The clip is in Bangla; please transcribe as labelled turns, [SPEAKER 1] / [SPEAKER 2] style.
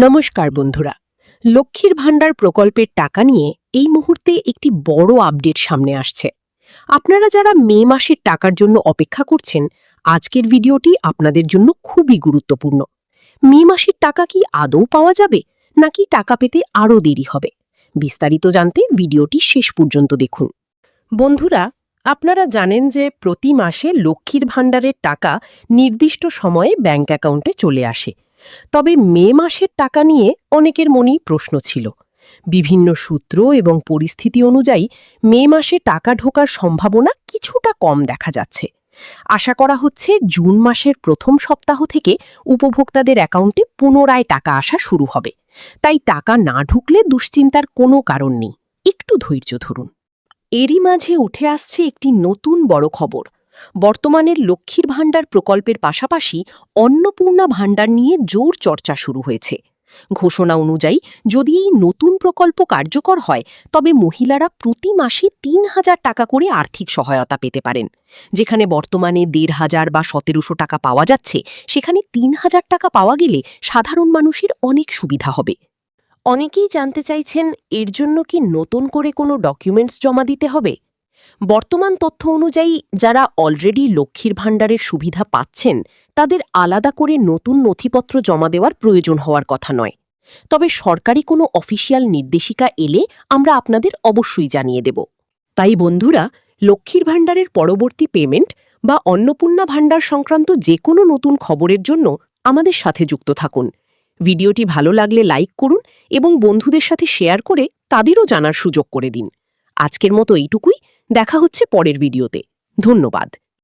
[SPEAKER 1] নমস্কার বন্ধুরা, লক্ষ্মীর ভাণ্ডার প্রকল্পের টাকা নিয়ে এই মুহূর্তে একটি বড় আপডেট সামনে আসছে। আপনারা যারা মে মাসের টাকার জন্য অপেক্ষা করছেন, আজকের ভিডিওটি আপনাদের জন্য খুবই গুরুত্বপূর্ণ। মে মাসের টাকা কি আদৌ পাওয়া যাবে, নাকি টাকা পেতে আরও দেরি হবে? বিস্তারিত জানতে ভিডিওটি শেষ পর্যন্ত দেখুন। বন্ধুরা, আপনারা জানেন যে প্রতি মাসে লক্ষ্মীর ভাণ্ডারের টাকা নির্দিষ্ট সময়ে ব্যাংক অ্যাকাউন্টে চলে আসে। তবে মে মাসের টাকা নিয়ে অনেকের মনেই প্রশ্ন ছিল। বিভিন্ন সূত্র এবং পরিস্থিতি অনুযায়ী মে মাসে টাকা ঢোকার সম্ভাবনা কিছুটা কম দেখা যাচ্ছে। আশা করা হচ্ছে জুন মাসের প্রথম সপ্তাহ থেকে উপভোক্তাদের অ্যাকাউন্টে পুনরায় টাকা আসা শুরু হবে। তাই টাকা না ঢুকলে দুশ্চিন্তার কোনো কারণ নেই, একটু ধৈর্য ধরুন। এরই মাঝে উঠে আসছে একটি নতুন বড় খবর। বর্তমানের লক্ষ্মীর ভাণ্ডার প্রকল্পের পাশাপাশি অন্নপূর্ণা ভাণ্ডার নিয়ে জোর চর্চা শুরু হয়েছে। ঘোষণা অনুযায়ী যদি এই নতুন প্রকল্প কার্যকর হয়, তবে মহিলারা প্রতি মাসে ৩,০০০ টাকা করে আর্থিক সহায়তা পেতে পারেন। যেখানে বর্তমানে ১,৫০০ বা ১৭০০ টাকা পাওয়া যাচ্ছে, সেখানে ৩,০০০ টাকা পাওয়া গেলে সাধারণ মানুষের অনেক সুবিধা হবে। অনেকেই জানতে চাইছেন, এর জন্য কি নতুন করে কোনো ডকুমেন্টস জমা দিতে হবে? বর্তমান তথ্য অনুযায়ী যারা অলরেডি লক্ষ্মীর ভাণ্ডারের সুবিধা পাচ্ছেন, তাদের আলাদা করে নতুন নথিপত্র জমা দেওয়ার প্রয়োজন হওয়ার কথা নয়। তবে সরকারি কোনো অফিসিয়াল নির্দেশিকা এলে আমরা আপনাদের অবশ্যই জানিয়ে দেব। তাই বন্ধুরা, লক্ষ্মীর ভাণ্ডারের পরবর্তী পেমেন্ট বা অন্নপূর্ণা ভাণ্ডার সংক্রান্ত যে কোনো নতুন খবরের জন্য আমাদের সাথে যুক্ত থাকুন। ভিডিওটি ভালো লাগলে লাইক করুন এবং বন্ধুদের সাথে শেয়ার করে তাদেরও জানার সুযোগ করে দিন। আজকের মতো এইটুকুই। দেখা হচ্ছে পরের ভিডিওতে। ধন্যবাদ।